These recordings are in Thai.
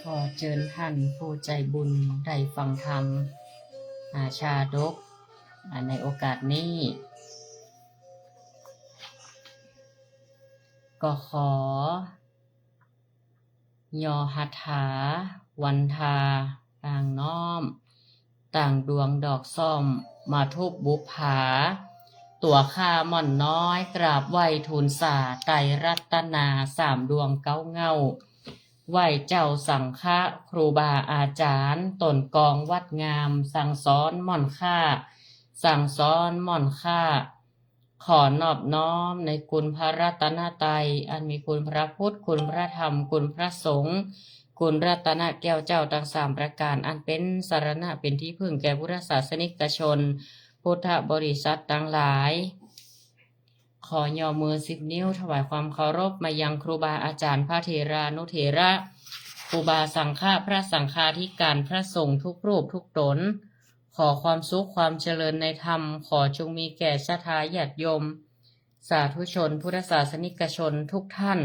ขอเชิญท่านผู้ใจบุญได้ฟังธรรมชาดกในโอกาสนี้ ก็ขอยอหัตถาวันทาต่างน้อมต่างดวงดอกซ่อมมาทุบบุภาตัวข้าม่อนน้อยกราบไหวทูลสาไตรรัตนาสามดวงเก้าเงาไหวเจ้าสังฆะครูบาอาจารย์ตนกองวัดงามสั่งสอนม่อนข้าสั่งสอนม่อนข้าขอนอบน้อมในคุณพระรัตนตรัยอันมีคุณพระพุทธคุณพระธรรมคุณพระสงฆ์คุณรัตนแก้วเจ้าทั้งสามประการอันเป็นสรณะเป็นที่พึ่งแก่พุทธศาสนิกชนพุทธบริษัททั้งหลายขอย่อมือ10 นิ้วถวายความเคารพมายังครูบาอาจารย์พระเถรานุเถระครูบาสังฆะพระสังฆาธิการพระสงฆ์ทุกรูปทุกตนขอความสุขความเจริญในธรรมขอจงมีแก่ศรัทธาญาติโยมสาธุชนพุทธศาสนิกชนทุกท่าน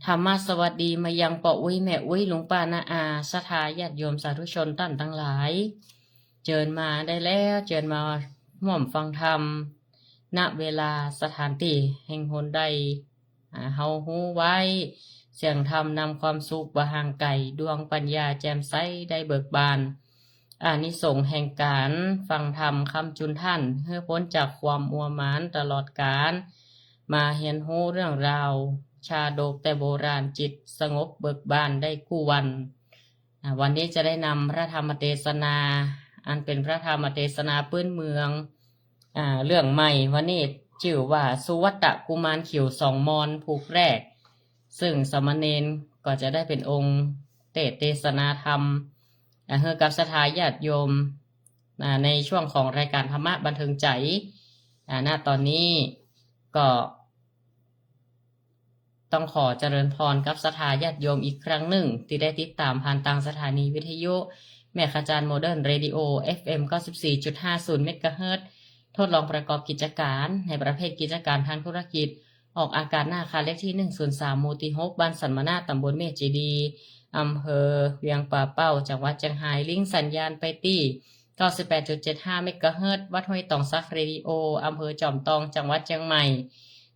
ธรรมะสวัสดีมายังป่ออุ้ยแม่อุ้ยหลวงป้านาอาศรัทธาญาติโยมสาธุชนท่านทั้งหลายเจิญมาได้แล้วเจิญมาห่วมฟังธรรมณเวลาสถานที่แห่งหนใดเฮาฮู้ไว้เสียงธรรมนำความสุขบ่ห่างไกลดวงปัญญาแจ่มใสได้เบิกบานอานิสงส์แห่งการฟังธรรมคำจุนท่านเพื่อพ้นจากความมัวหมานตลอดกาลมาเรียนรู้เรื่องราวชาดกแต่โบราณจิตสงบเบิกบานได้คู่วันวันนี้จะได้นำพระธรรมเทศนาอันเป็นพระธรรมเทศนาพื้นเมืองเรื่องใหม่วันนี้ชื่อว่าสุวัตกุมารเขียวสองมอนผูกแรกซึ่งสมณเณรก็จะได้เป็นองค์เทศนาธรรมเพื่อกับศรัทธาญาติโยมในช่วงของรายการธรรมะบันเทิงใจณตอนนี้ก็ต้องขอเจริญพรกับศรัทธาญาติโยมอีกครั้งหนึ่งที่ได้ติดตามผ่านทางสถานีวิทยุแม่ขจารย์โมเดิร์นเรดิโอ FM 94.50 เมกะเฮิรตซ์ทดลองประกอบกิจการในประเภทกิจการทางธุรกิจออกอากาศหน้าอาคารเลขที่103หมู่ที่6บ้านสันมนาตำบลเมฆเจดีย์อำเภอเวียงป่าเป้าจังหวัดเชียงรายลิงก์สัญญาณไปที่ 98.75 เมกะเฮิรตซ์วัดห้วยตองซักเรดิโออำเภอจอมทองจังหวัดเชียงใหม่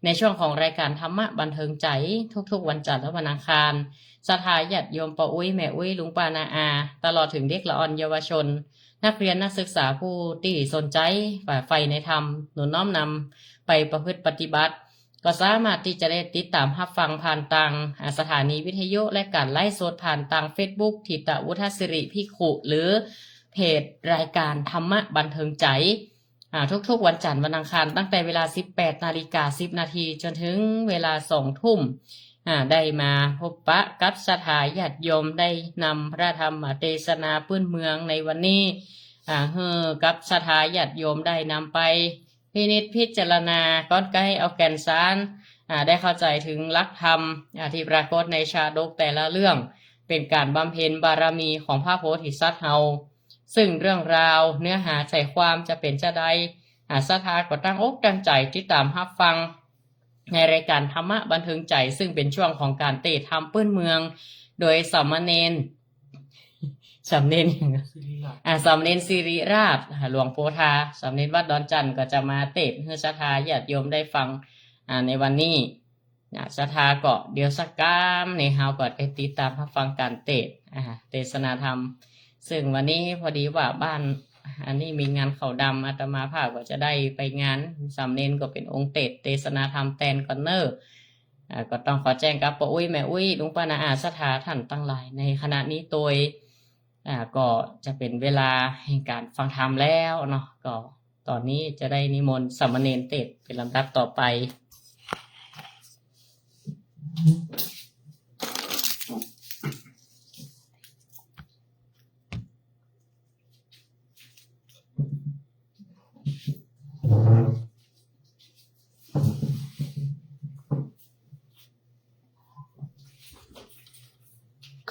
ในช่วงของรายการธรรมะบันเทิงใจทุกๆวันจันทร์และวันอังคารศรัทธาญาติโยมป่ออุ้ยแม่อุ้ยลุงป้านาอาตลอดถึงเด็กละอ่อนเยาวชนนักเรียนนักศึกษาผู้ที่สนใจฝ่าไฟในธรรมหนุนน้อมนำไปประพฤติปฏิบัติก็สามารถที่จะได้ติดตามรับฟังผ่านทางสถานีวิทยุและการไลฟ์สดผ่านทาง Facebook ทิตวุฒศิริภิกขุหรือเพจรายการธรรมะบันเทิงใจทุกๆวันจันทร์วันอังคารตั้งแต่เวลา 18:10 นาทีจนถึงเวลา 2 ทุ่มได้มาพบปะกับศรัทธาญาติโยมได้นำพระธรรมเทศนาพื้นเมืองในวันนี้กับศรัทธาญาติโยมได้นำไปพินิจพิจารณาก้อนใกล้เอาแก่นสารได้เข้าใจถึงหลักธรรมที่ปรากฏในชาดกแต่ละเรื่องเป็นการบำเพ็ญบารมีของพระโพธิสัตว์เฮาซึ่งเรื่องราวเนื้อหาใจความจะเป็นจะใดศรัทธาก็ตั้งอกตั้งใจที่ตามรับฟังในรายการธรรมะบันเทิงใจซึ่งเป็นช่วงของการเทศน์ธรรมพื้นเมืองโดยสามเณรสิริราชหลวงโพธาสามเณรวัดดอนจันทร์ก็จะมาเทศน์ให้ศรัทธาญาติโยมได้ฟังในวันนี้ศรัทธาก็เดี๋ยวสักกามในเฮาก็ได้ติดตามรับฟังการเทศนาธรรมซึ่งวันนี้พอดีว่าบ้านอันนี้มีงานเขาดำอาตมาภาพก็จะได้ไปงานสามเณรก็เป็นองค์เทศนาธรรมแตนคอนเนอร์ก็ต้องขอแจ้งกับป้าอุ้ยแม่อุ้ยลุงป้านาอาศรัทธาท่านตั้งหลายในขณะนี้โดยก็จะเป็นเวลาแห่งการฟังธรรมแล้วเนาะก็ตอนนี้จะได้นิมนต์สามเณรเทศน์เป็นลำดับต่อไป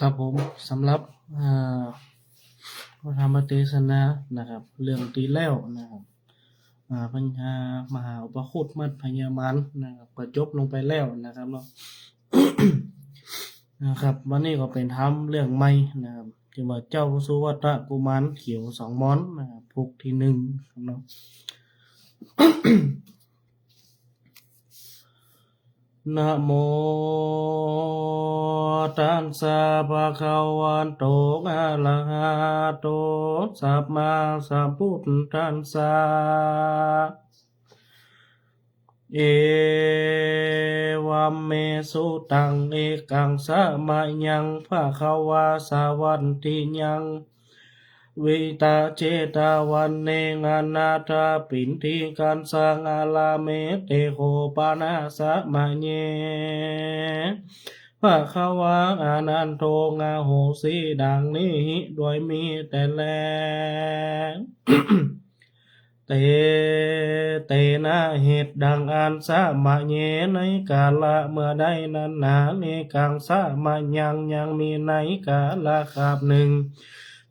ครับผมสำหรับพระธรรมเทศนานะครับเรื่องที่แล้วนะครับปัญญามหาอุปคุตมัดพญามารนะครับก็จบลงไปแล้วนะครับเนาะ นะครับวันนี้ก็เป็นทำเรื่องใหม่นะครับที่ว่าเจ้าสุวัตกุมารเขียวสองม้อนนะครับพุกที่หนึ่งครับเนาะ นะโมตัสสะภะคะวะโตอะระหะโตสัมมาสัมพุทธัสสะเอวัมเมสุตังเอกังสะมะยังภะคะวะสาวันติยังวิตาเจตาวันเนงานาถาปินทิกันสังอาลาเมเตโหปานาสะมะเยภะคะวะอานันโทงาโหสีดังนี้ด้วยมีแต่แล เตเตนะเหตุดังอันสะมะเยในกาละเมื่อใดนั้นหนาเนกังสะมะยังมีในกาละคาบหนึ่ง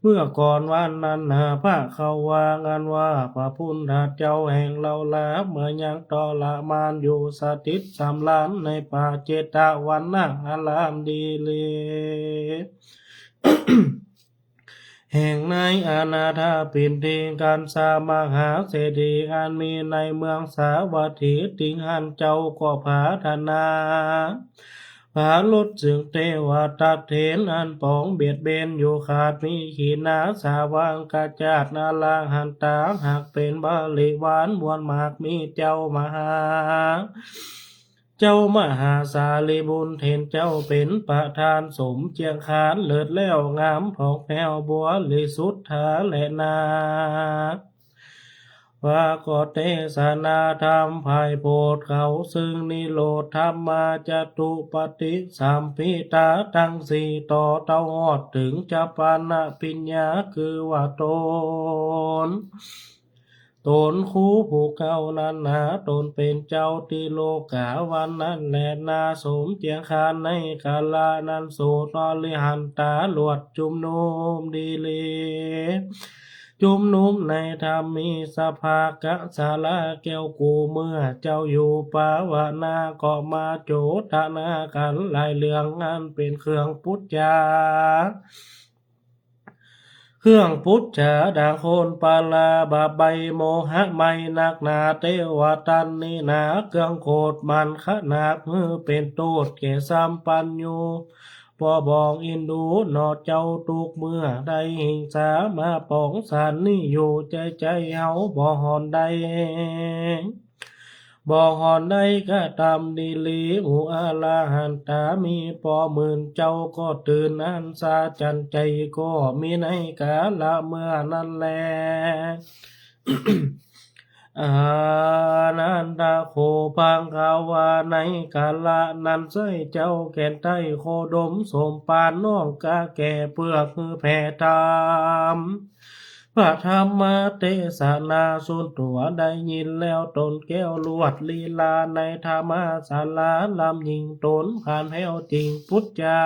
เมื่อก่อนวันนั้นหาพระเขาวางอันว่าพระพุทธเจ้าแห่งเราลาเมื่อยังตอละมานอยู่สถิตสำลานในป่าเจตวันนะอารามดีเลย แห่งในอาณาถาปินทิการสามหาเศรษฐีอันมีในเมืองสาวัตถีติงหันเจ้าก็ผาธนาผาลดจึงเทวตัดเถนอันปองเบียดเบนอยู่ขาดมีขีนาสาวังกาจาดนาลาหันตาหากเป็นบาลิวานมวลมากมีเจ้ามหา เจ้ามหาสาลีบุญเห็นเจ้าเป็นประธานสมเจียงคานเลิศแล้วงามผอกแผ่วบัวลิสุทธาและนาว่าก็เทศนาธรรมภายโพดเขาซึ่งนิโรธธรรมมาจตุปฏิสัมพิตาทั้งสี่ต่อเต้าหอดถึงจะปานะปิญญาคือว่าน ตนคู่ผู้เก่านั้นหาตนเป็นเจ้าที่โลกาวันนั้นแลนาสมเจียงคานในกาลานั้นโสตอลิหันตาลวดจุมนุมดีลีจุมนุมในธรรมมีสภากะสาลาแก้วกูเมื่อเจ้าอยู่ปาวนาก็มาโจทนากันหลายเรื่องอันเป็นเครื่องพุทธาเครื่องพุทธาดาโคนปาลาบาใบโมหะไม่นักหนาเทวตันนี่นาเครื่องโคดมันขนาดมือเป็นโตดแก่สัมปันยูพอบองอินดูนอเจ้าตุกเมื่อใดหิงสามาปองสันนี่อยู่ใจเฮาบ่หอนใดบ่หอนใดก็ตามดีลีอุอาลาหันตามีปอหมื่นเจ้าก็ตื่นอันสาจันใจก็มีในกาละเมื่อนั้นแล อานันตาโคพังกาวาในกาละนั้นใส่เจ้าแก่นไต้โคดมสมปานน้องกาแก่เปลือกคือแผ่ตามพระธรรมเทศนาส่วนตัวได้ยินแล้วตนแก้วลวดลีลาในธรรมศาลาลำยิงตนผ่านแห้วจริงพุทธจา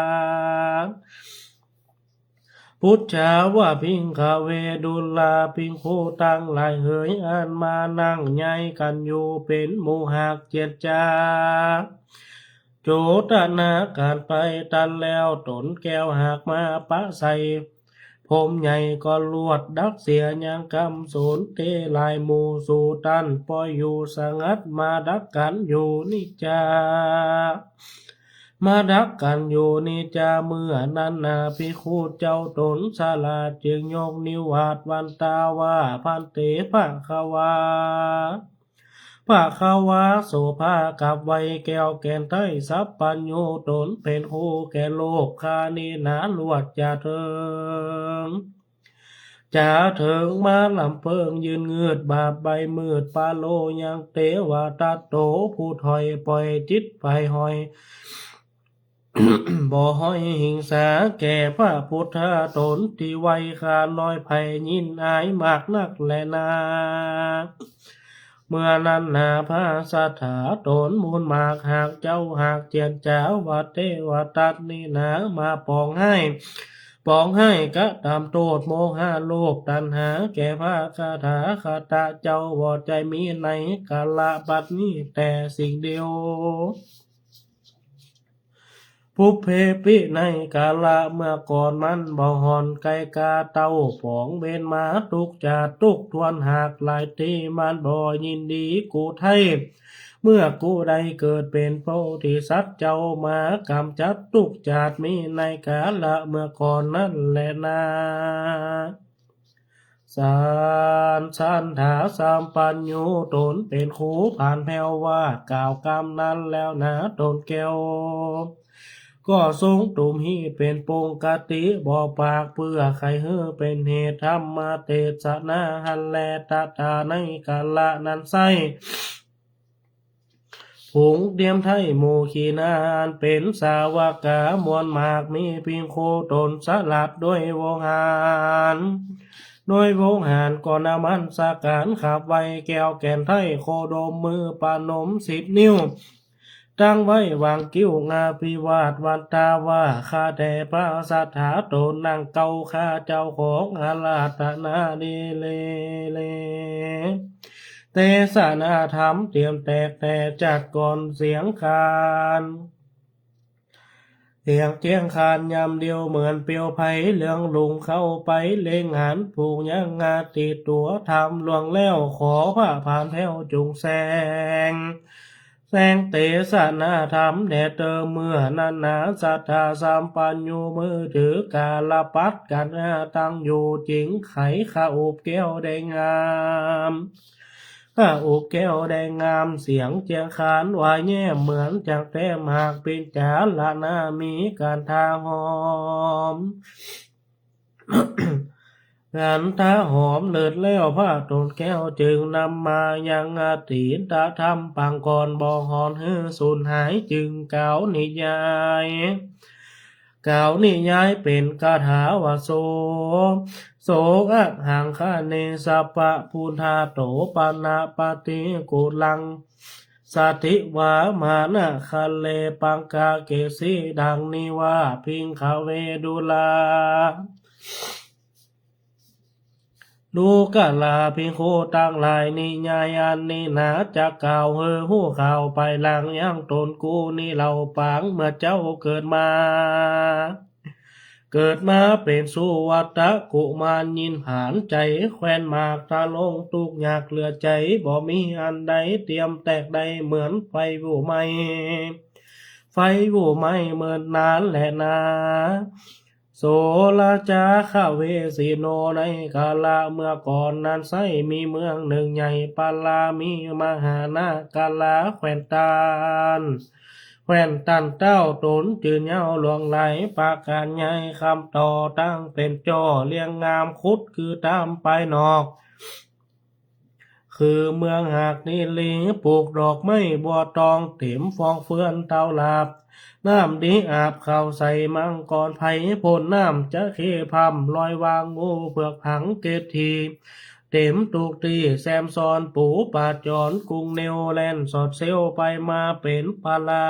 พุทธาว่าพิงคาเวดุลาพิงโคตั้งหลายเหยอันมานั่งใหญ่กันอยู่เป็นหมู่หักเจียดจาโจตนาการไปตันแล้วตนแก้วหักมาปะใส่ผมใหญ่ก็ลวดดักเสียยังกำสูนเตลายหมูสู่ตันปล่อยอยู่สงัดมาดักกันอยู่นิจามาดักกันอยู่นิจาเมื่อนั้นนาพิคูเจ้าตนสาลาจึงยกนิวาดวันตาว่าพันเตภะคะวาภะคะวาโสภากับไวแก้วแก่นไทยสัพปัญโยตนเป็นคู่แก่โลกคานีนาลวดจะเถิงจะเถิงมาลำเพิงยืนเงือดบาปใบมืดปาโลยังเตวาตัดโตผู้ถอยปล่อยจิตไปหอย บ่ห้อยหิงสาแก่พระพุทธตนที่ไวขาน้อยไผ่ยินอายมากนักแลนาเมื่อนั้นนาพระสถาตนมูลมากหากเจ้าหากเจียนเจ้าวัดเทวตัดนี่นามาปองให้ก็ตามโทษโมหะโลภตัณหาแก่พระคาถาคาตาเจ้าบ่ใจมีในกาลบัดนี้แต่สิ่งเดียว ปุเพปิในกาละเมื่อก่อนมันบ่หอนไก่กาเต้าผองเบนมาตุกจาตุกทวนหากหลายทีมันบ่ยินดีกูไทยเมื่อกูได้เกิดเป็นโพธิสัตว์เจ้ามากำจัดตุกจาดมีในกาละเมื่อก่อนนั่นแหละนาสารสันถาสามปัญญูตนเป็นครูผ่านแผ่วว่ากล่าวกรรมนั้นแล้วนะตนแก้วก็ทรงตุมฮีเป็นปงกติบอกปากเพื่อใครเฮือเป็นเหตุธรรมเทศนาหันแลตาตาในกาละนั้นไซผงเดียมไทยโมขีนานเป็นสาวกามวลมากมีเพียงโคตนสลัดด้วยวงหารโดยวงหารก่อนนามันสาการขับไว้แก้วแก่นไทยโคดมมือปานม10 นิ้วตั้งไว้วางกิ้วงาพิวาทวันตาว่าข้าแต่พระสัทธาโตนางเก่าข้าเจ้าของอาราธนาดีเลเตสนาธรรมเตรียมแตกแต่จัดก่อนเสียงคานเสียงเจียงคานยำเดียวเหมือนเปียวไผ่เหลืองลุงเข้าไปเล่งหันผูกยังงาติดตัวทำลวงแล้วขอพระผ่านแถวจุงแสงเตสนาธรรมแด่เติมเมื่อนานาสัทธาสามปัญญูมือถือกาลปัดกันตั้งอยู่จริงไขข้าอุบแก้วได้งามข้าอุบแก้วได้งามเสียงเจียงคานวายแย่เหมือนจากแต้มหากเป็นจาละนามีการทางหอม งานตาหอมเลิศแล้วผ้าต้นแก้วจึงนำมายังอาตีนตาทำปังก่อนบ่หอนฮือสูญหายจึงเก่านิยายเป็นคาถาวาโสอะหังคาเนสปะพุทธาโตปานาปฏิกุลังสัทธิวามานะคันเลปังกาเกสีดังนิว่าพิงคาเวดุลาดูกะลาพิงโคตั้งหลายนิยายอันนี้นาจะกล่าวเฮอหู้ข่าวไปหลังยังตนกูนี่เราปางเมื่อเจ้าเกิดมาเป็นสุวัตะกุมารยินผานใจแควนมากตาลงตุกอยากเหลือใจบ่มีอันใดเตรียมแตกใดเหมือนไฟวูไหมเหมือนนานแหละนาโสลาจาข้าเวสีโนในกาลเมื่อก่อนนั้นไซมีเมืองหนึ่งใหญ่ปาลามีมหานากาลาแควนตันเต้าตนจืนเย้าหลวงไหลปากการใหญ่คำต่อตั้งเป็นจอเลียงงามคุดคือตามไปนอกคือเมืองหากนิลีปลูกดอกไม้บัวตองเต็มฟองเฟือนเตาหลาบน้ำดีอาบเข้าใส่มังกรไผ่พ่นน้ำจะเคพำลอยวางงูเผือกผังเกตทีเต็มตุกตีแซมซอนปูปาจอนกรุงเนวแลนด์สอดเซลไปมาเป็นปลา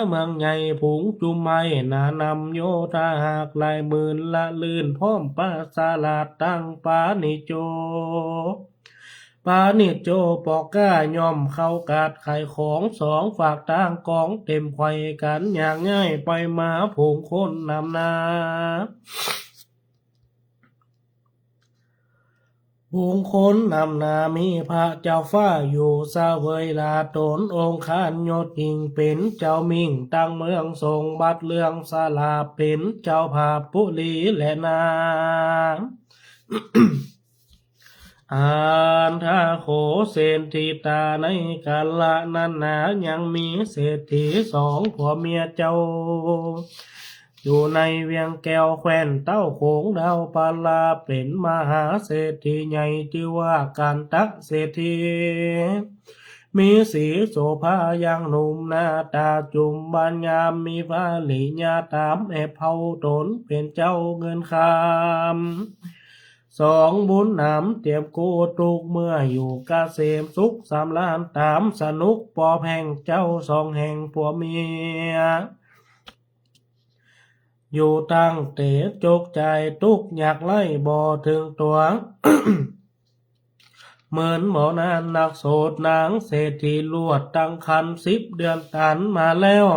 เมืองใหญ่ผงจุมไม้นานำโยธาหากลายหมื่นละลื่นพร้อมปาสาลาดตั้งปานิโจปอกก้าย่อมเข้ากาดไข่ของสองฝากตั้งกองเต็มไข่กันอย่างง่ายไปมาผงคนนำนาบุงคนนำนามีพระเจ้าฟ้าอยู่สาเวยลาตนองค์ขานยศยิ่งเป็นเจ้ามิ่งตั้งเมืองทรงบัดเลืองสาลาเป็นเจ้าภาพปุรีและนาอันทาโขเศรษฐีตาในกาละนั้นนายังมีเศรษฐีสองผัวเมียเจ้าอยู่ในเวียงแก้วแคว้นเต้าโขงดาวปาลาเป็นมหาเศรษฐีใหญ่ชื่อว่ากันตะเศรษฐีมีสีโสภายังหนุ่มหน้าตาจุ่มบานยามมีภาลิญาตามแอบเผาตนเป็นเจ้าเงินคำสองบุญนำเตรียมกูตุกเมื่ออยู่กาเสมสุขสามล้านตามสนุกปอแห่งเจ้าสองแห่งผัวเมียอยู่ตั้งเตะจกใจตุกอยากไล่บ่ถึงตัว เหมือนหมอนานนักโสดนางเศรษฐีลวดตั้งคัน10 เดือนตันมาแล้ว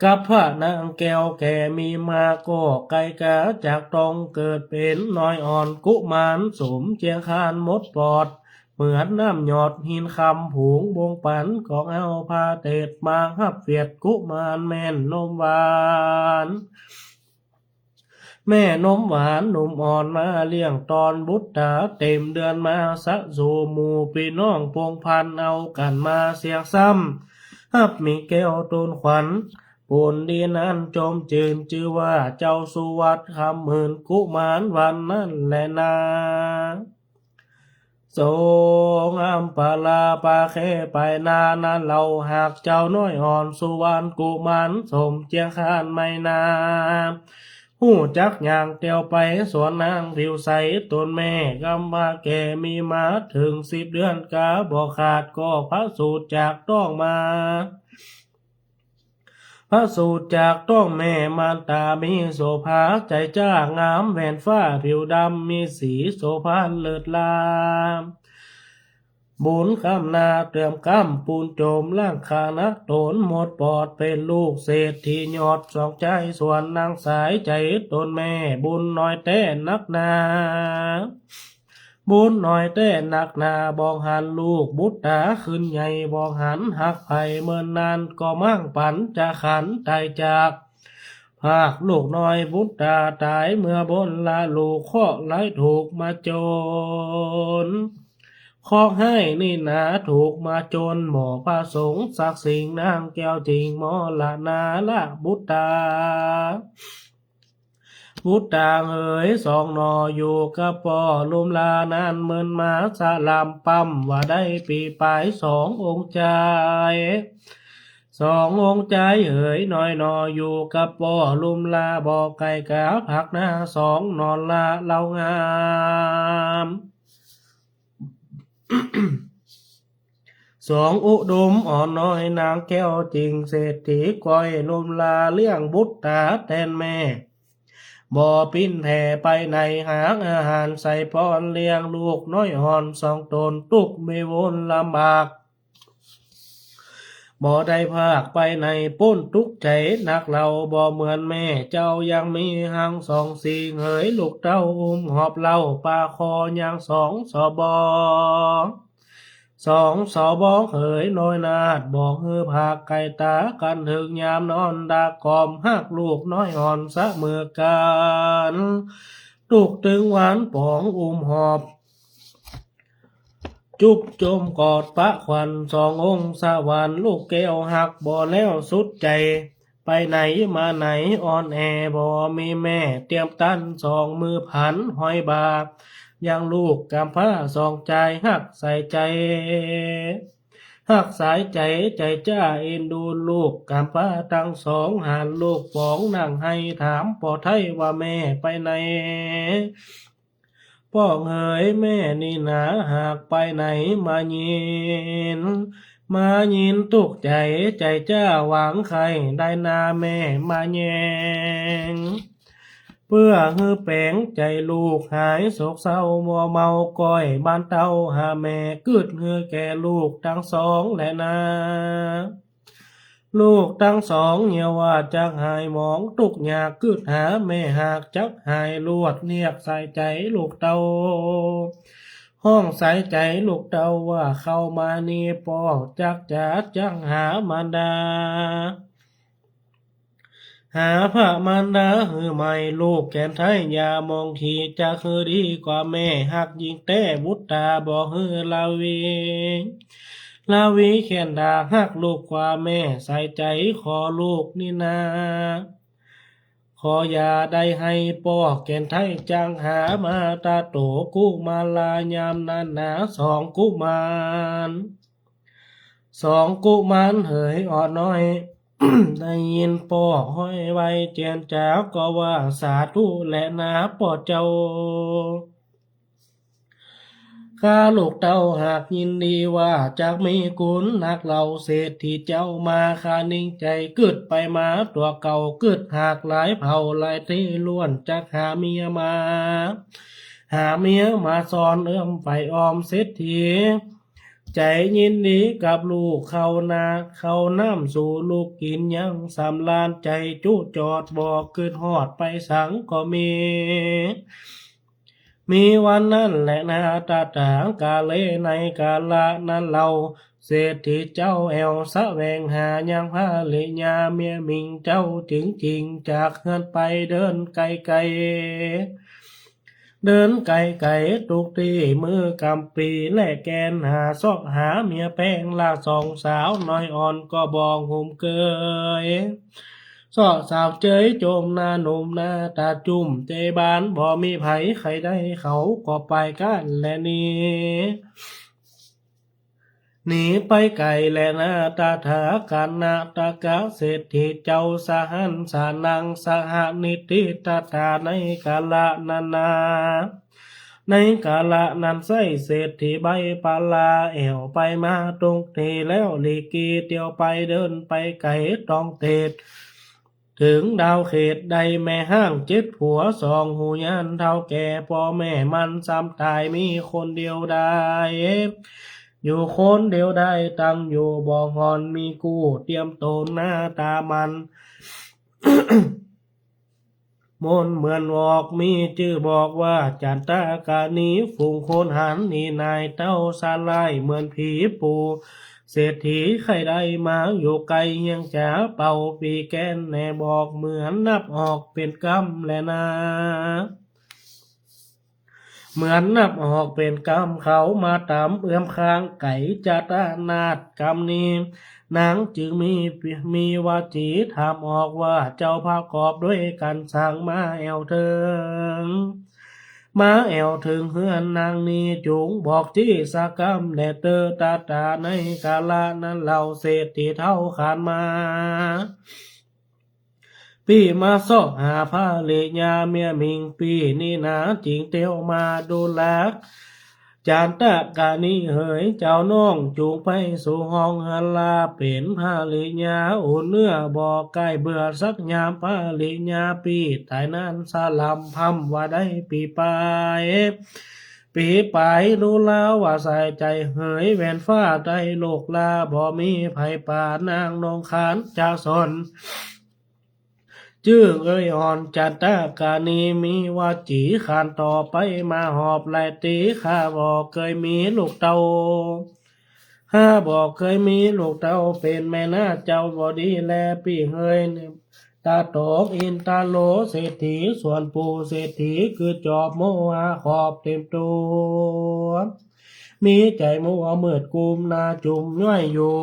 กับพระนางแก้วแก่มีมาก็ไกลกาจากต้องเกิดเป็นน้อยอ่อนกุมารสมเจียงคานมดปอดเหมือนน้ำหยดหินคำผูงบงปันของเอาพาเตดมาฮับเฟียดกุมารแม่นนมหวานแม่นมหวานหนุ่มอ่อนมาเลี้ยงตอนบุตรดาเต็มเดือนมาสะสู่หมู่พี่น้องพงพันเอากันมาเสียงซ้ำฮับมีแก้วตูนขวัญปูนดีนั้นจมจืนชื่อว่าเจ้าสุวัตคำหมื่นกุมารวันนั้นแหละนาโสงามปาลาปาแค่ไปนานาเราหากเจ้าน้อยอ่อนสุวรรณกุมารสมเจียงคานไม่นาหู้จักอย่างเตียวไปสวนนางผิวใสตนแม่กำมาแก่มีมาถึง10 เดือนกาบอกขาดก็พระสูตรจากต้องมาพระสูตรจากต้องแม่มารตามีโสภาใจจ้างามแหวนฟ้าผิวดำมีสีโสภาเลิศลามบุญคำนาเตรียมกำปูนโจมล่างคานักโตนหมดปอดเป็นลูกเศรษฐียอดสองใจส่วนนางสายใจตนแม่บุญน้อยแต่นักนาบุญน้อยแต่นักนาบอกหันลูกบุตรตาขึ้นใหญ่บอกหันหักไผ่เมื่อนนานก็มั่งปันจะขันตายจากภาคลูกน้อยบุตรตาตายเมื่อบนลาลูกข้อไหลถูกมาโจรขอให้นี่นาถูกมาจนหมอพระสงฆ์ศักดิ์สิงนางแก้วจริงหมอละนาละบุตรตาบุตรตาเอ๋ยสองนออยู่กับป่อลุมลานานเมินมาสลามปั๊มว่าได้ปีปลาย2 องค์ใจ2 องค์ใจเอ๋ยน้อยนออยู่กับป่อลุมลาบอกไก่กาผักหน้า2 นอนลาเล่างามอุดมอ่อนน้อยนางแก้วจริงเศรษฐีก้อยลุมลาเลี้ยงบุตรตาแทนแม่บ่ปิ้นแผ่ไปในหางอาหารใส่พรเลี้ยงลูกน้อยอ่อน2 ตนตุกไม่วนลำบากบ่ได้ภาคไปในป้นทุกใจนักเราบ่เหมือนแม่เจ้ายังมีหาง2 4เหยลูกเต้าอุ้มหอบเล่าปาคอยัง2 สบ2 สบเหยน้อยนาดบอกเฮือผากไก่ตากันถึงยามนอนดากอมหักลูกน้อยอ่อนสะเมื่อกันตุกถึงหวานปองอุ้มหอบจุบจมกอดปะควัน2 องค์สวรรค์ลูกแก้วหักบ่แล้วสุดใจไปไหนมาไหนอ่อนแอบ่มีแม่เตรียมตั้น2 มือผันหอยบากยังลูกกำพร้า2 ใจหักใส่ใจหักสายใจใจจ้าเอ็นดูลูกกำพร้าทั้ง2หันลูกป๋องนั่งให้ถามป่อไทยว่าแม่ไปไหนพ่อเอ๋ยแม่นี่นาหากไปไหนมายินตุกใจใจจ้าหวังใครได้นาแม่มาแยงเพื่อฮือแปลงใจลูกหายโศกเศร้ามัวเมาก้อยบ้านเต้าหาแม่กึดเฮือแก่ลูกทั้ง2แหละนาลูกทั้ง2เหี่ยวว่าจักหายหมองตุกอยากกึดหาแม่หากจักหายลวดเนียกใส่ใจลูกเต้าห้องใส่ใจลูกเต้าว่าเข้ามานี่ปอจักจังหามารดาหาพระมารดาหือไม่ลูกแกนไทยอย่ามองทีจะคือดีกว่าแม่หักยิงแต่บุตรตาบอกฮือลาวีแขนดาหักลูกกว่าแม่ใส่ใจขอลูกนี่นาขออย่าได้ให้ป่อแก่นไทยจังหามาตาโตกุมาลายามนานนา2 กุมาร2 กุมารเหยอ่อนน้อย ได้ยินป่อห้อยไว้เจียนจากก็ว่าสาธุและนาป่อเจ้าข้าลูกเต้าหากยินดีว่าจากมีกุลนักเราเศรษฐีเจ้ามาข้านิ่งใจกึดไปมาตัวเก่ากึดหากหลายเผ่าหลายที่ล้วนจากหาเมียมา หาเมียมาสอนเอื้อมไปออมเศรษฐีใจยินดีกับลูกเขานาเขาน้ำสู่ลูกกินยังสำลานใจจุจอดบอกคืนหอดไปสังก็มีวันนั้นแหละนาตาตางกาเลในกาละนั้นเราเศรษฐีเจ้าแอวสะแวงหายังพาเลยญาเมียมิงเจ้าถึงจริงจากเฮือนไปเดินไกลไกลเดินไกลไกลตุกตีมือกำปีและแกนหาซอกหาเมียแป้งลาสองสาวน้อยอ่อนก็บองหุ่มเกยสอสาวเจยโจมหน้าหนุ่มหน้าตาจุ่มเจบานบ่มีไผใครได้เขาก็ไปกันและหนีไปไกลแลนาตาถากันนาตากะเศรษฐีเจ้าสหันสานังสหนิติตาตาในกาละนาในกาละนั้นใส่เศรษฐีใบปาลาแอวไปมาตรงเทแล้วลีกีเตียวไปเดินไปไกลต้องเทศถึงดาวเขตใดแม่ห้างเจ็ดผัวสองหูยันเท่าแก่พ่อแม่มันซ้ำตายมีคนเดียวได้อยู่คนเดียวได้ตั้งอยู่บ่หอนมีกู้เตรียมโตนหน้าตามัน มนเหมือนออกมีชื่อบอกว่าจันตากานี้ฝูงคนหันนี่นายเต้าซาลายเหมือนผีปูเศรษฐีใครได้มาอยู่ไกลยังจะเป่าปีแกนแน่บอกเหมือนนับออกเป็นกรรมแลนะเหมือนนับออกเป็นกรรมเขามาตามเอื้อมค้างไก่จัตนาดกรรมนี้นางจึงมีวาจีถามออกว่าเจ้าประกอบด้วยกันสร้างมาแอวเถิงมาแอวถึงเฮือนนางนี้จุงบอกที่สากรรมแด่เตอตาตาในกาลนั้นเราเศรษฐีเท่าขานมาปีมาซอกหาผ้าเลยญาเมียมิงปีนี่นะจริงเตียวมาดูแลจานตะกานี้เหยเจ้าน้องจูงไปสู่ห้องฮันลาเป็นผ้าเลยญาอุ่นเนื้อบอกใกล้เบื่อสักยามผ้าเลยญาปีแต่นั้นสลัมพัมว่าได้ปีไปปีไปดูแล้วว่าใส่ใจเหยแวนฟ้าได้โลกลาบ่มีไผป่านางนงคานจะสนจื้อเอ้ยอ่อนจันตากานีมีว่าจีขานต่อไปมาหอบไล่ตีข้าบอกเคยมีลูกเต่าห้าบอกเคยมีลูกเต่าเป็นแม่นาเจ้าบอดีแลปีเฮยตาตกอินตาโลเศรษฐีส่วนปูเศรษฐีคือจอบโมหะขอบเต็มตัวมีใจมัวมืดกุมนาจุ่มย่อยอยู่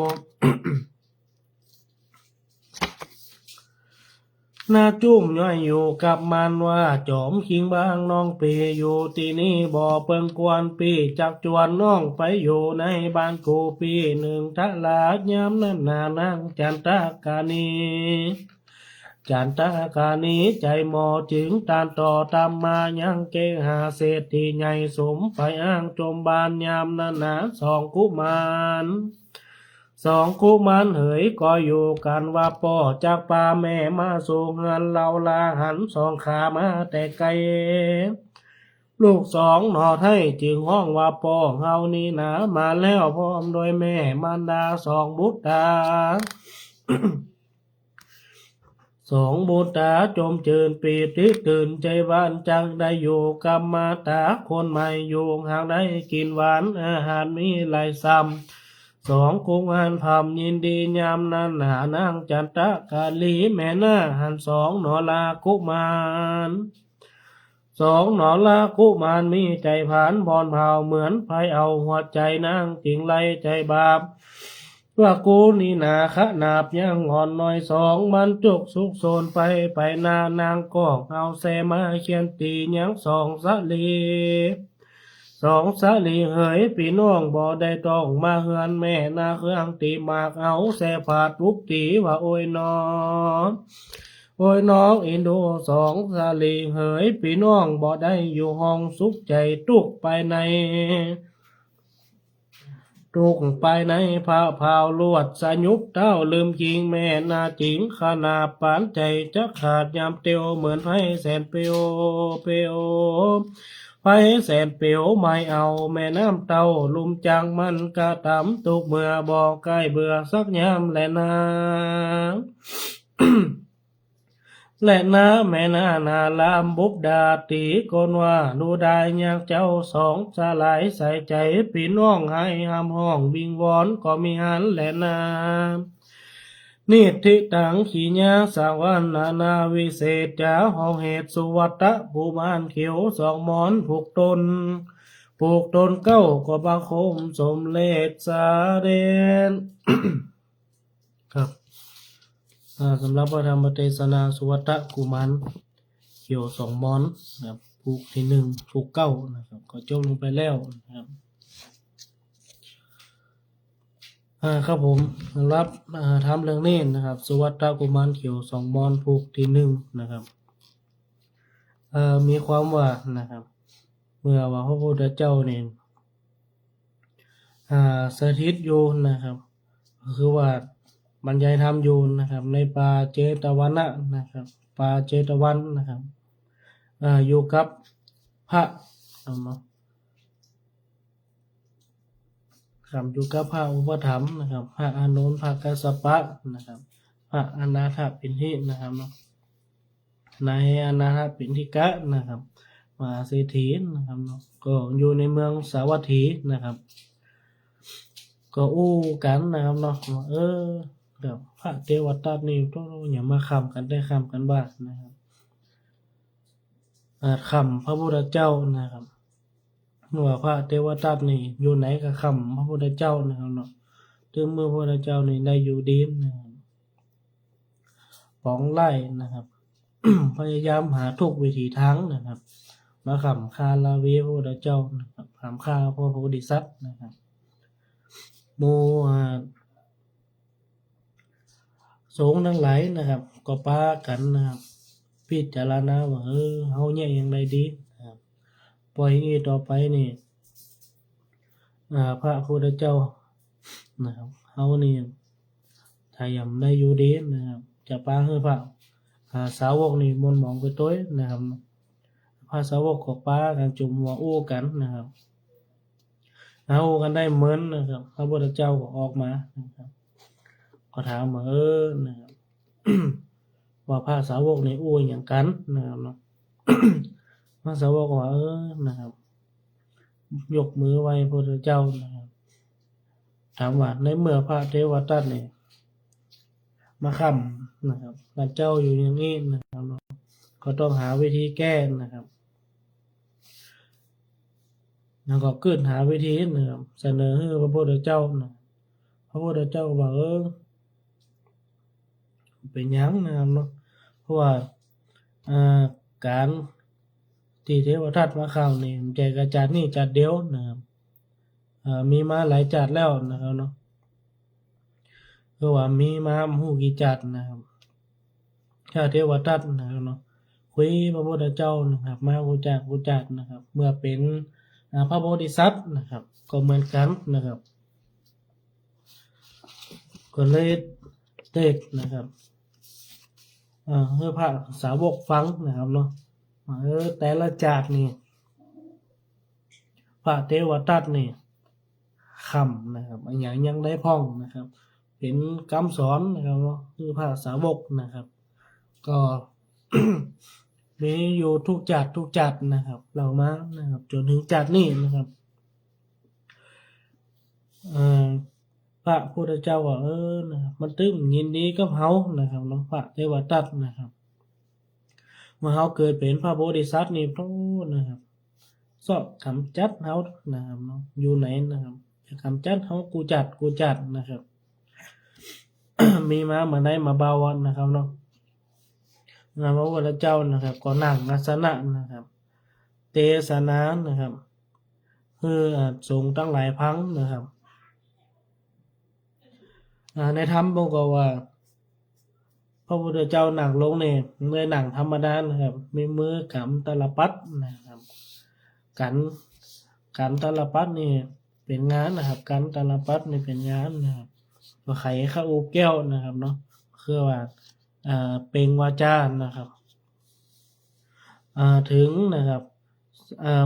นาจุ่มย่อยอยู่กับมันว่าจอมคิงบางน้องปีอยู่ที่นี่บ่เปิงกวนปีจักจวนน้องไปอยู่ในบ้านกูปีหนึ่งทะลาดยามนั้นนานั่งจันตากานีจันตากานีใจหมอจึงตานต่อตามมายังเกหาเศรษฐีใหญ่สมไปอ้างจมบานยามนั้นนาสองกุมารสองคู่มันเหยก็อยู่กันว่าป่อจากป่าแม่มาสู่เงินเราลาหันสองขามาแต่ไกลลูกสองหนอไทยจึงห้องว่าป่อเฮานี่นะมาแล้วพร้อมโดยแม่มารดาสองบุตรตา สองบุตรตาจมเจินปีติตื่นใจบ้านจังได้อยู่กับมาตาคนใหม่อยู่หากได้กินหวานอาหารมีหลายซ้ำสองกุมารพำยินดียามนั้นหานางจันตะกาลีแม่หน้าหันสองหนอลากุมารสองหนอลากุมารมีใจผานบอนเผาเหมือนไฟเอาหัวใจนางจิงไล่ใจบาปว่ากูนี่นาขนาบยังอ่อนน้อยสองมันจุกสุกโซนไปนานางกอกเอาแซมาเขียนตียังสองสะลีสองสะลีเหยพี่น้องบ่ได้ต้องมาเฮือนแม่นาเครื่องตีมากเอาแซผาดบุกตีว่าโอ้ยน้องอินโดสองสะลีเหยพี่น้องบ่ได้อยู่ห้องสุขใจตุกไปในผ้าพาวลวดสยุบเต้าลืมจิงแม่นาจิงขนาดปานใจจะขาดยามเตียวเหมือนให้แสนเปียว ไฟแสนเปียวไม่เอาแม่น้ำเต้าลุมจังมันกระตำตุกเมื่อบอกใกล้เบื่อสักยามแลนา และนะแม่นานาลามบุบดาตีกนว่าดูได้ยากเจ้าสองสลายใส่ใจพี่น้องให้ห้ามห้องวิงวอนก็มีหันและนานิทิตังขีญาสาวันนาวิเศษจาห้องเหตุสุวัตะภูมานเขียวสองหมอนผูกตนเก้าก็บังคมสมเลศสาเดน ครับสำหรับพระธรรมเทศนาสุวัตกุมารเขียวสองมอนนะครับผูกที่หนึ่งผูกเก้านะครับก็จบลงไปแล้วนะครับครับผมสำหรับทำเรื่องนี้นะครับสุวัตกุมารเขียวสองมอนผูกที่หนึ่งนะครับมีความว่านะครับเมื่อว่าพระพุทธเจ้าเนี่ยสถิตอยู่นะครับคือว่าบรรยายธรรมอยู่นะครับในป่าเจตวันนะครับป่าเจตวันนะครับอยู่กับพระเนาะครับอยู่กับพระอุปถัมภ์นะครับพระอานนท์พระกัสสปะนะครับพระอนาถปิณฑินะครับเนาะนายอนาถปิณฑิกะนะครับมหาเศรษฐีนะครับเนาะก็อยู่ในเมืองสาวัตถีนะครับก็อู้กันนะครับเนาะเดี๋ยวพระเทวทัตนี่ต้องอย่ามาคำกันได้คำกันบ้างนะครับคำพระพุทธเจ้านะครับว่าพระเทวทัตนี่อยู่ไหนก็คำพระพุทธเจ้านะครับเนาะถึงเมื่อพระพุทธเจ้านี่ได้อยู่ดีนะครับป้องไล่นะครับ พยายามหาทุกวิถีทางนะครับมาคำคาลาเวพระพุทธเจ้านะครับคำคาพระโพธิสัตว์นะครับโมสงฆ์ทั้งหลายนะครับก็ปากันนะครับพิจารณาว่าเฮาเนี่ยอย่างไรดีนะครับปล่อยงี้ต่อไปนี่พระพุทธเจ้านะครับเฮานี่ถ้ายังได้อยู่ดีนะครับจะปาให้พระสาวกนี่มนต์หมองไปต้อยนะครับพระสาวกก็ปากันจุ่มหัวอู้กันนะครับเอากันได้เหมือนนะครับพระพุทธเจ้าก็ออกมานะครับก็ถามว่านะครับ ว่าพระสาวกนี่อู้อย่างกันนะครับเนาะ พระสาวกก็ว่านะครับยกมือไหว้พระพุทธเจ้านะครับถามว่าในเมื่อพระเทวทัตนี่มาค้ำนะครับพระเจ้าอยู่อย่างนี้นะครับเนาะก็ต้องหาวิธีแก้นะครับแล้วก็เกิดหาวิธีนะครับเสนอให้พระพุทธเจ้านะพระพุทธเจ้าบอกเป็นหยังนะครับเนาะเพราะว่าการที่เทวทัตมาเข้านี่ใจกระจัดนี่จัดเดียวนะครับมีมาหลายจัดแล้วนะครับเนาะเพราะว่ามีมาหูกี่จัดนะครับถ้าเทวทัตนะครับเนาะคุยพระพุทธเจ้านะครับมาหูจักนะครับเมื่อเป็นพระโพธิสัตว์นะครับก็เหมือนกันนะครับก็เลยเทศนะครับให้พระสาวกฟังนะครับเนาะแต่ละจัดนี่พระเทวทัตนี่คำนะครับอย่างยังได้พ่องนะครับเป็นคำสอนนะครับเนาะคือพระสาวกนะครับก็ มีอยู่ทุกจัดนะครับเรามานะครับจนถึงจัดนี้นะครับพระพุทธเจ้าว่านะครับมันตึ้มยินดีกับเฮานะครับเนาะพระเทวทัตนะครับเมื่อเฮาเกิดเป็นพระโพธิสัตว์นี่โตนะครับสอบกำจัดเฮานะครับเนาะอยู่ไหนนะครับจะกำจัดเฮากูจัดนะครับ มีมาเหมือนได้มาบาวันนะครับเนาะพระพุทธเจ้านะครับก็นั่งอาสนะนะครับเทศนานะครับคือสงฆ์ตั้งหลายพังนะครับในธรรมบอกว่าพระพุทธเจ้านั่งลงเนี่ยเมื่อนั่งธรรมดานะครับมีมือกำตะลปัดนะครับกันตะลปัดนี่เป็นงานนะครับกันตะลปัดนี่เป็นงานนะครับก็ไขข้าอูแก้วนะครับเนาะคือว่าเปล่งวาจานะครับถึงนะครับ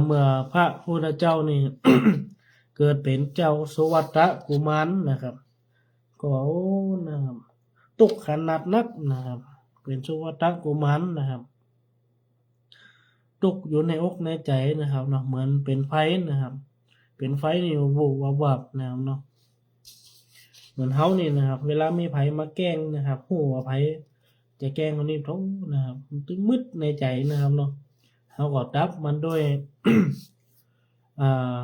เมื่อพระพุทธเจ้านี่ เกิดเป็นเจ้าสุวัตกุมารนะครับก็นะครับตุกข์ขนาดนักนะครับเป็นสุวัตกุมารนะครับตุกข์อยู่ในอกในใจนะครับเนาะเหมือนเป็นไฟนะครับ เป็นไฟนี่วูบวับนะครับเนาะเหมือนเฮานี่นะครับ เวลามีไผมาแกล้งนะครับฮู้ว่าไผจะแกล้งคนนี้ท้องนะครับตึงมึดในใจนะครับเนาะเฮาก็ดับมันด้วย อ่า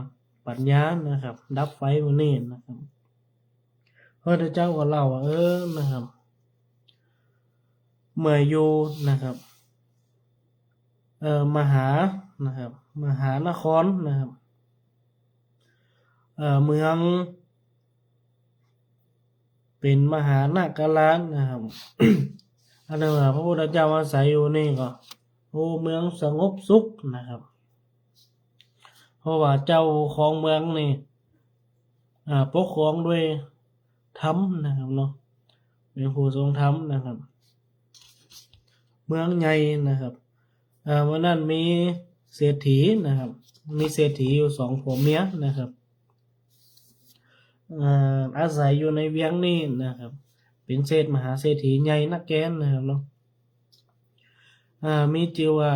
ปัญญานะครับ ดับไฟมันนี่นะครับพระพุทธเจ้าก็เล่าว่านะครับ เมื่ออยู่นะครับมหานะครับมหานครนะครับเมืองเป็นมหานาคราชนะครับ อันนั้นพระพุทธเจ้าอาศัยอยู่นี่ก็โอ้เมืองสงบสุขนะครับเพราะว่าเจ้าของเมืองนี่ปกครองด้วยธรรมนะครับเนาะเป็นผู้ทรงธรรมนะครับเมืองใหญ่นะครับวันนั้นมีเศรษฐีนะครับมีเศรษฐีอยู่2ผัวเมียนะครับอาศัยอยู่ในเวียงนี้นะครับเป็นมหาเศรษฐีใหญ่นักแกนนะครับเนาะมีชื่อว่า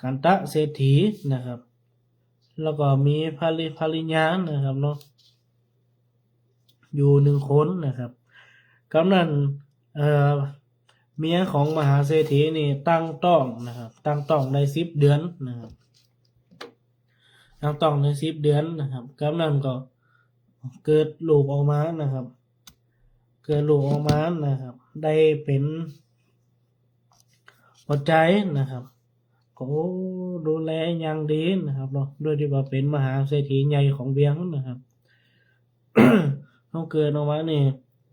กันตะเศรษฐีนะครับแล้วก็มีภริญานะครับเนาะอยู่1คนนะครับกำนั้นเมียของมหาเศรษฐีนี่ตั้งต้องนะครับตั้งต้องได้10 เดือนนะครับตั้งต้องได้10 เดือนนะครับกำนั้นก็เกิดลูกออกมานะครับ เกิดลูกออกมานะครับได้เป็นหัวใจนะครับก็ดูแลอย่างดีนะครับเนาะด้วยที่ว่าเป็นมหาเศรษฐีใหญ่ของเวียงนะครับ เขาเกิดออกมานี่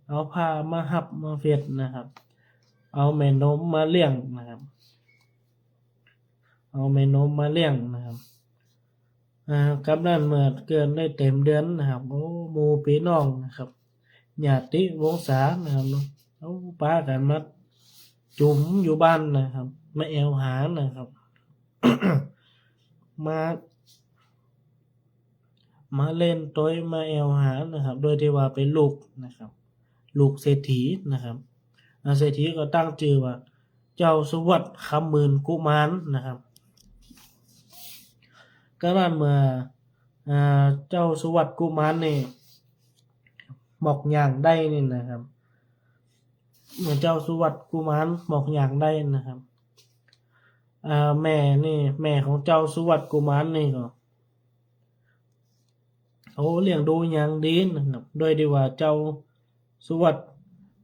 เอาผ้ามาหับมาเฟียดนะครับเอาแม่นมมาเลี้ยงนะครับเอาแม่นมมาเลี้ยงนะครับกับนั้นเมื่อเกิดได้เต็มเดือนนะครับโอ้หมู่พี่น้องนะครับญาติวงศานะครับเนาะเอาป้ากันมาจุ๋มอยู่บ้านนะครับมาแอวหานะครับ มาเล่นต้อยมาแอวหานะครับโดยที่ว่าเป็นลูกนะครับลูกเศรษฐีนะครับเศรษฐีก็ตั้งชื่อว่าเจ้าสุวัตคำหมื่นกุมารนะครับก็นั่นเมื่อเจ้าสุวัตกุมารนี่หมอกอย่างได้นี่นะครับเมื่อเจ้าสุวัตกุมารหมอกอย่างได้นะครับแม่นี่แม่ของเจ้าสุวัตกุมารนี่ก็เลี้ยงดูอย่างดีนะครับโดยที่ว่าเจ้าสุวัต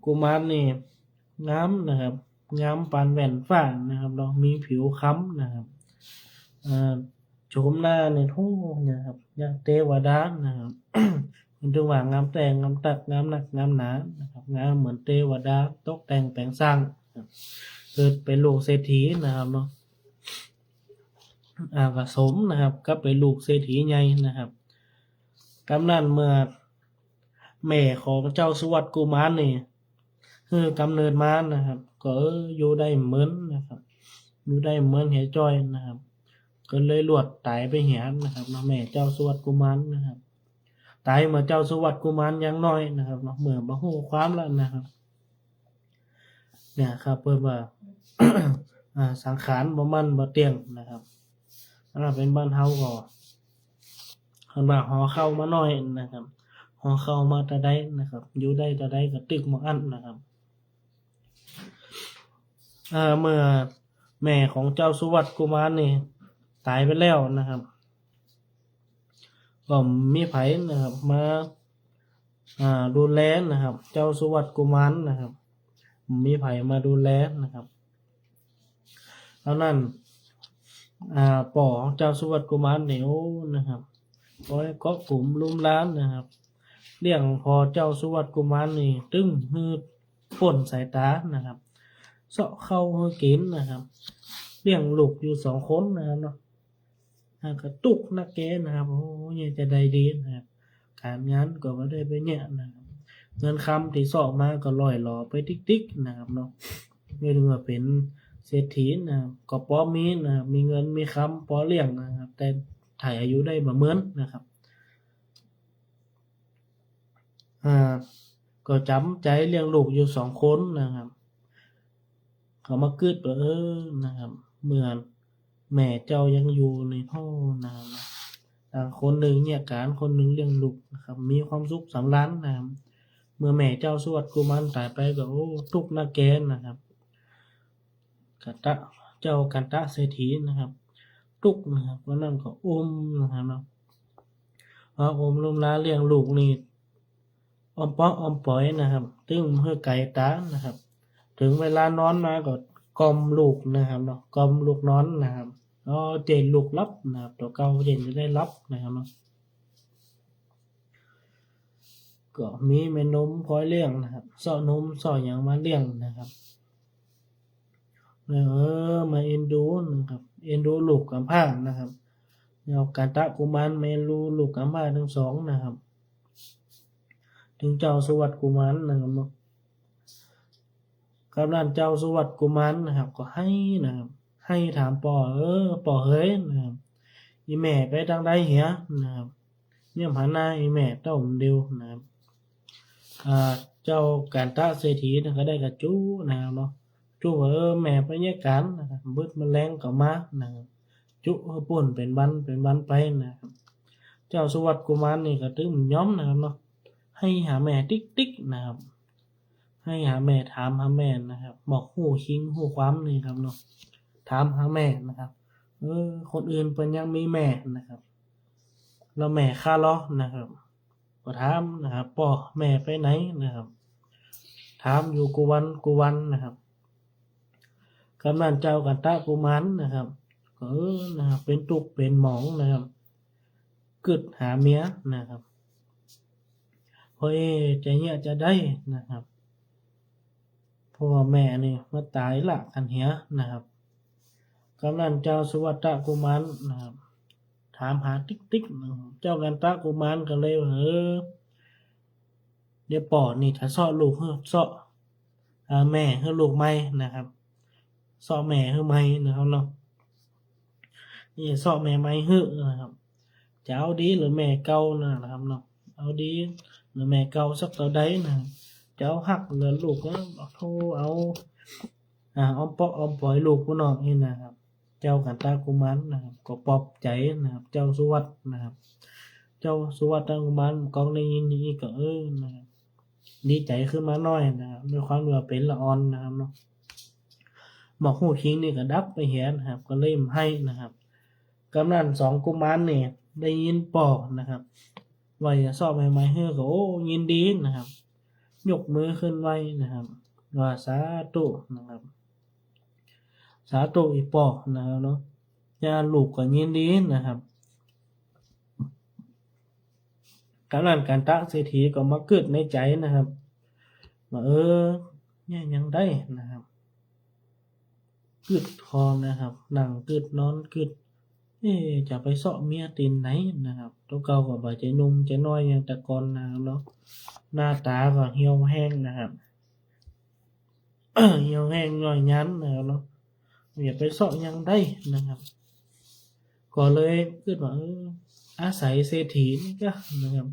กุมารนี่งามนะครับงามปานแว่นฟ้านะครับเรามีผิวค้ำนะครับโฉมหน้าเนี่ยโอ้นะครับอย่างเทวดานะครับ มันถึงว่างามแต่งงามตักงามหนักงามหนานะครับงามเหมือนเทวดาตกแต่งแปลงสร้างเกิดเป็นลูกเศรษฐีนะครับเนาะผสมนะครับก็เป็นลูกเศรษฐีใหญ่นะครับกำนั้นเมื่อแม่ของเจ้าสุวัตกุมารนี่คือกำเนิดมานะครับก็อยู่ได้เหมือนนะครับอยู่ได้เหมือนเหจ้อยนะครับก็เลยลวดตายไปเหียนะครับเนาะแม่เจ้าสุวัตกุมารนะครับตายเมื่อเจ้าสุวัตกุมารยังน้อยนะครับเนาะเมื่อบ่ฮู้ความแล้วนะครับเนี่ยครับเพิ่นว่า สังขารบ่มันบ่เที่ยงนะครับถ้าเป็นบ้านเฮาก็เพิ่นว่าหอเข้ามาน้อยนะครับหอเข้ามาแต่ใดนะครับอยู่ได้แต่ใดก็ตึกบ่อั้นนะครับเมื่อแม่ของเจ้าสุวัตกุมารนี่ตายไปแล้วนะครับก็มีไผนะครับมาดูแลนะครับเจ้าสุวัตกุมารนะครับมีไผมาดูแลนะครับแล้วนั้นป่อของเจ้าสุวัตกุมารนี่โอ้นะครับโอ้ยเกาะกลุ่มลุ่มล้านนะครับเลี้ยงพอเจ้าสุวัตกุมารนี่ตึ้งฮือป่นสายตานะครับเสาะเข้าฮือกินนะครับเลี้ยงลูกอยู่2 คนนะครับเนาะกระตุกนักแกนะครับโอ้ยจะได้ดีนะครับการงานก็บ่ได้ไปเนี่ยนะครับเงินคำที่สอกมาก็ลอยหลอไปติ๊กๆนะครับเนาะไม่รู้ว่าเป็น เศรษฐีนะครับก็พอมีนะครับมีเงินมีคำพอเลี้ยงนะครับแต่ถ่ายอายุได้บ่เหมือนนะครับอ่าก็จำใจเลี้ยงลูกอยู่2คนนะครับเขามาคิดว่านะครับเมื่อแม่เจ้ายังอยู่ในห้องนะครับคนหนึ่งเนี่ยการคนหนึ่งเลี้ยงลูกนะครับมีความสุขสำราญนะครับเมื่อแม่เจ้าสวดกุมารตายไปก็ทุกข์นาแกนนะครับเจ้ากันตะเศรษฐีนะครับทุกข์นะครับวันนั้นก็นะครับเนาะอมลุมลาเลี้ยงลูกนี่อมเปาะอมปล่อยนะครับตึงเพื่อไก่ตานะครับถึงเวลานอนมาก็กล่อมลูกนะครับเนาะกล่อมลูกนอนนะครับเจนลูกรับนะครับตัวเก่าเจนจะได้รับนะครับเนาะก็มีแม่นมคอยเลี้ยงนะครับซ่อนมซ่อหยังมาเลี้ยงนะครับมาเอ็นดูนะครับเอ็นดูลูกกำพร้านะครับเอากันตะกุมารมาเอ็นดูลูกกำพร้าทั้งสองนะครับถึงเจ้าสวัสดิ์กุมารนะครับเนาะกำนันเจ้าสวัสดิ์กุมารนะครับก็ให้นะครับให้ถามป่อป่อเฮ้ยนะครับอีแม่ไปทางใดเหียนะครับเนี่ยหาหน้าอีแม่เต้าเดียวนะครับเจ้าการตะเศรษฐีนะก็ได้กับจู้นะครับเนาะจู้แม่ไปแยกกันนะครับเบิดแมลงก็มานะครับจุป่นเป็นวันไปนะครับเจ้าสวัสดิ์กุมารนี่ก็ตึงย้อมนะครับเนาะให้หาแม่ติ๊กนะครับให้หาแม่ถามหาแม่นะครับบอกหู้ชิงหู้ความนี่ครับเนาะถามหาแม่นะครับคนอื่นเพิ่นยังมีแม่นะครับแล้วแม่ค่าล้อนะครับก็ถามนะครับพ่อแม่ไปไหนนะครับถามอยู่กูวันนะครับกำนันเจ้ากันตะกุมารนะครับนะครับเป็นตุกเป็นหมองนะครับกึดหาเมียนะครับพอจะเนี่ยจะได้นะครับพ่อแม่นี่มาตายละกันเหียนะครับกำนันเจ้าสุวัตตะกุมารนะครับถามหาติ๊กเจ้ากันตะกุมารก็เลยเดี๋ยวป่อนี่ถ้าซ่อลูกซ่อแม่ให้ลูกไม่นะครับซ่อแม่ให้ไม่นะครับเนาะนี่ซ่อแม่ไม่ให้นะครับจะเอาดีหรือแม่เก่านะครับเนาะเอาดีหรือแม่เก่าสักตัวใดนะครับจะเอาหักหรือลูกก็โทรเอาอมเปาะอมปล่อยลูกกูหน่อยนะครับเจ้ากันตากุมารนะครับก็ปลอบใจนะครับเจ้าสุวัตนะครับเจ้าสุวัตตากุมารกองได้ยินอย่างนี้ก็นะครับดีใจขึ้นมาหน่อยนะครับด้วยความที่ว่าเป็นละอ่อนนะครับเนาะหมอกหูคิงนี่ก็ดับไปเห็นนะครับก็เล่มให้นะครับกำนันสองกุมารเนี่ยได้ยินปอกนะครับว่าจะสอบใหม่ๆให้ก็ยินดีนะครับยกมือขึ้นไว้นะครับว่าสาธุนะครับสาธุอีปอกนะครับเนาะญาลูกก็ยินดีนะครับกำนันกันตะเศรษฐีก็มาเกิดในใจนะครับว่าเนี่ยยังได้นะครับกึดคอนะครับนั่งกึดนอนกึดจะไปเสาะเมียตีนไหนนะครับตัวเก่าก็บ่ใจนุ่มใจน้อยอย่างแต่ก่อนนะครับเนาะหน้าตาก็เหี่ยวแห้งนะครับ เหี่ยวแห้งย่อยยันนะครับเนาะอย่าไปเสาะยังได้นะครับก็เลยคิดว่าอาศัยเศรษฐีนี่ก็นะครับ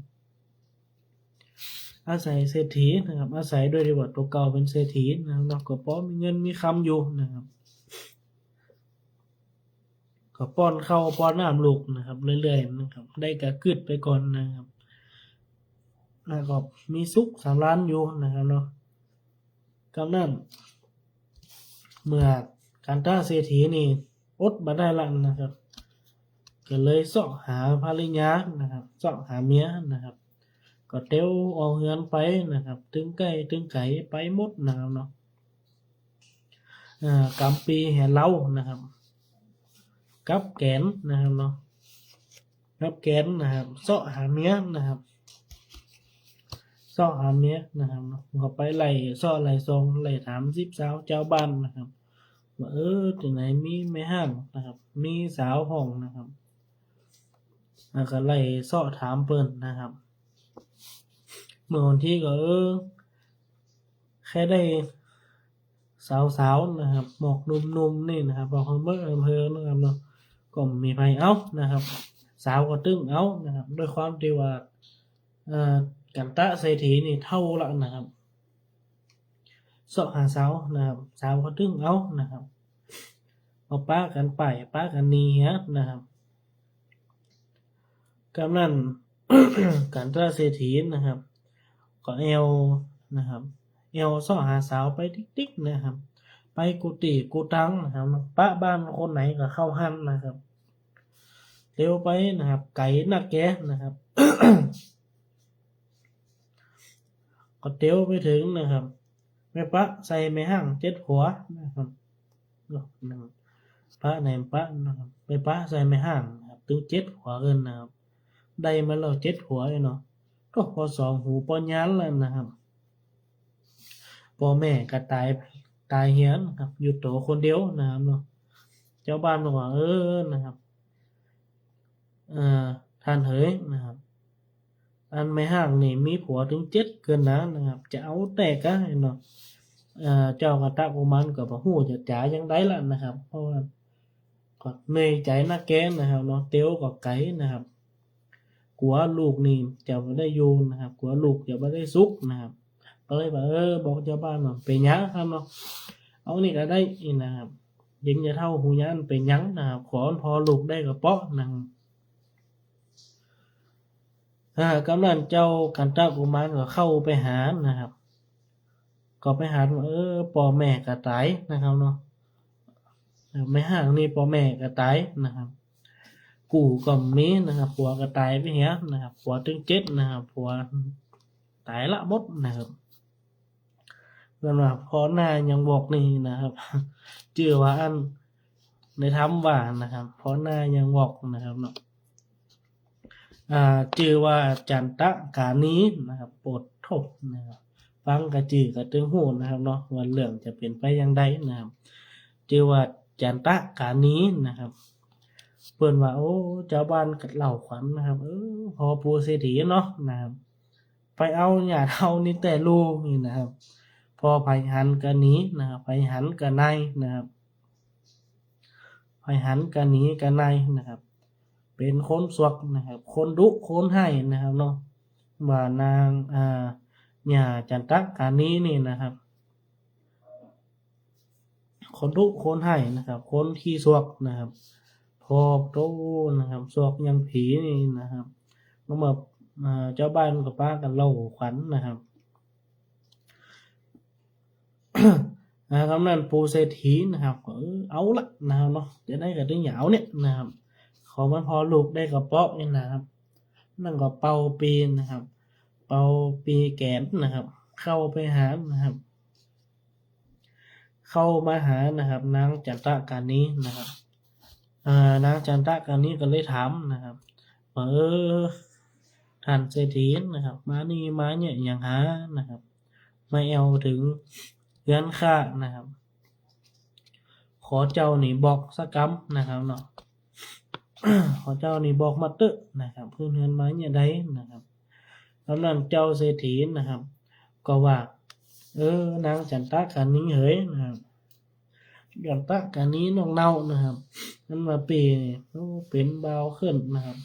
อาศัยเศรษฐีนะครับอาศัยด้วยที่ว่าตัวเก่าเป็นเศรษฐีนะครับก็พอมีเงินมีคำอยู่นะครับก็ป้อนข้าวป้อนน้ำลูกนะครับเรื่อยๆนะครับได้กะกึดไปก่อนนะครับแล้วก็มีสุขสำราญอยู่นะครับเนาะกำนั้นเมื่อกันตะเศรษฐีนี่อดมาได้ละนะครับก็เลยเสาะหาภริยานะครับเสาะหาเมียนะครับก็เต้วออกเฮือนไปนะครับถึงไก่ไปหมดนะครับเนาะกำปีแห่เล้านะครับกับแกนนะครับเนาะกับแกนนะครับเสาะหาเมียนะครับเสาะหาเมียนะครับเนาะก็ไปไล่เสาะไล่ซองไล่ถาม10 สาวเจ้าบ้านนะครับว่าที่ไหนมีแม่ห้างนะครับมีสาวห้องนะครับแล้วก็ไล่เสาะถามเปิ้นนะครับเมื่อวันที่ก็แค่ได้ สาวๆนะครับหมอกหนุ่มๆนี่นะครับบอกอำเภอนะครับเนาะก็มีไผเอานะครับ สาวก็ตึ้งเอานะครับด้วยความที่ว่ากันตะเศรษฐีนี่เท่าละนะครับเสาะหาสาวนะครับสาวก็ตึ้งเอานะครับเอาป้ากันไปป้ากันหนีฮะนะครับกำนัน กันตะเศรษฐีนะครับก็เอวนะครับเอวเสาะหาสาวไปติ๊กๆนะครับไปกุฏิกุตังนะครับป้าบ้านคนไหนก็เข้าหันนะครับเร็วไปนะครับไก่นักแกนะครับ ก็เตียวไปถึงนะครับแม่ปะใส่แม่ห้างเจ็ดหัวนะครับพระในปะนะครับไปปะใส่แม่ห้างนะครับถึงเจ็ดหัวเกินนะครับได้มาแล้วเจ็ดหัวเลยเนาะก็พอสองหูปอยันแล้วนะครับพ่อแม่ก็ตายเฮียนครับอยู่โตคนเดียวนะครับเนาะเจ้าบ้านบอกว่านะครับท่านเฮ้ยนะครับอันไม่ห่างนี่มีผัวถึงเจ็ดเกินนะครับจะเอาแต่ก็เนาะเจ้ากระตะกุมันก็บ่ฮู้จะจ่ายจังไดล่ะนะครับเพราะว่าก็เหนื่อยใจนักแกนะครับเนาะเตียวก็ไกลนะครับกลัวลูกนี่จะบ่ได้อยู่นะครับกลัวลูกจะบ่ได้สุขนะครับก็เลยว่าบอกเจ้าบ้านว่าเป็นหยังครับเนาะเอานี่ก็ได้นะครับยิงจะเท่าหูยันเป็นหยังนะครับขอพอลูกได้ก็เปาะนะครับกำนันเจ้ากันตะกุมารก็เข้าไปหานะครับก็ไปหาว่าพ่อแม่ก็ตายนะครับเนาะไม่ห่างนี่พ่อแม่ก็ตายนะครับกูก็มีนะครับผัวก็ตายไปเหี้ยนะครับผัวถึงเจ็ดนะครับผัวตายละหมดนะครับเพิ่นว่าพอหน้ายังบอกนี่นะครับ ชื่อว่าอันในธรรมว่านะครับพอหน้ายังบอกนะครับเนาะชื่อว่าจันตะกานีนะครับโปรดโทษนะครับฟังกระจือกระตึงหูนะครับเนาะว่าเรื่องจะเป็นไปอย่างใดนะครับชื่อว่าจันตะกานีนะครับเพิ่นว่าโอ้เจ้าบ้านกัดเหล่าขวัญนะครับพอปูเศรษฐีเนาะนะครับไปเอาหยาเท่านี่แต่ลูกนี่นะครับพอไผหันกันนี้นะครับไผหันกันในนะครับไผหันกันนี้กันในนะครับเป็นคนสวกนะครับคนดุคนให้นะครับเนาะว่านางหญ้าจันตะกานีนี่นะครับคนดุคนให้นะครับคนที่สวกนะครับพอโตนะครับสวกยังผีนี่นะครับเมื่อเจ้าบ้านกับป้ากันเล่าขวัญนะครับ กำนันปูเศรษฐีนะครับก็เอาละนะครับเนาะจะได้กับตึงเหยาวเนี่ยนะครับขอมันพอลูกได้กับเปาะนี่นะครับนั่นก็เป่าปีนะครับเป่าปีแกนนะครับเข้าไปหานะครับเข้ามาหานะครับนางจันตะกานีนะครับนางจันตะกานีก็เลยถามนะครับว่าท่านเศรษฐีนะครับมานี่มาเนี่ยอย่างหานะครับไม่เอาถึงเงินค่านะครับขอเจ้านี่บอกสักคำนะครับเนาะ ขอเจ้านี่บอกมาเตอะนะครับเพื่อนเงินมาเนี่ยได้นะครับแล้วนั่นเจ้าเศรษฐีนะครับก็ว่านางจันตะกานีเฮ้ยนะครับจันตะกานีน้องเน่านะครับนั่นมาปีเป็นเบาขึ้นนะครับ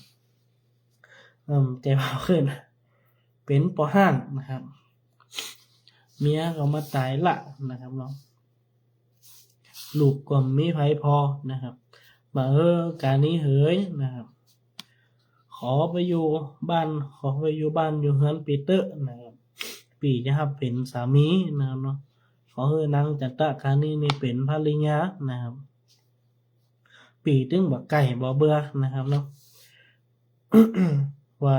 แต่เบาขึ้นเป็นปอห้างนะครับเมียก็มาตายละนะครับเนาะลูกก็มีไผพอนะครับมาการนี้เฮ้ยนะครับขอไปอยู่บ้านอยู่เฮือนปีเตอร์นะครับปีจะครับเป็นสามีนะครับเนาะขอนางจันตะการนี้นี่เป็นภริยานะครับปีตึงบ่ไก่บ่เบื่อนะครับเนาะ ว่า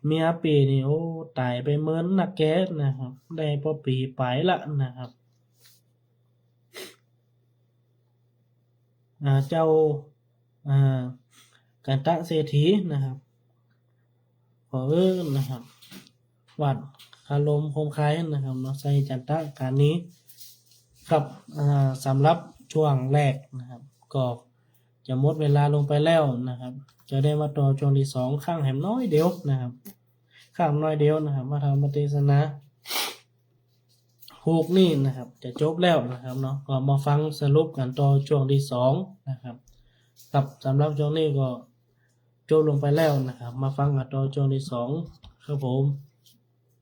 เมียปีนี่โอ้ตายไปเหมือนนักแก๊สนะครับได้พอปีไปละนะครับเจ้ากันตะเศรษฐีนะครับขอนะครับวัดคารมคมคายนะครับเนาะใส่จันตะการนี้ครับสำหรับช่วงแรกนะครับก็จะหมดเวลาลงไปแล้วนะครับจะได้มาต่อช่วงที่2ข้างแหมน้อยเดียวนะครับข้างน้อยเดียวนะครับมาทำปฏิสนาข ผูกนี่นะครับจะจบแล้วนะครับเนาะก็มาฟังสรุปกันต่อช่วงที่2นะครับครับสำหรับช่วงนี้ก็จบลงไปแล้วนะครับมาฟังกันต่อช่วงที่2ครับผม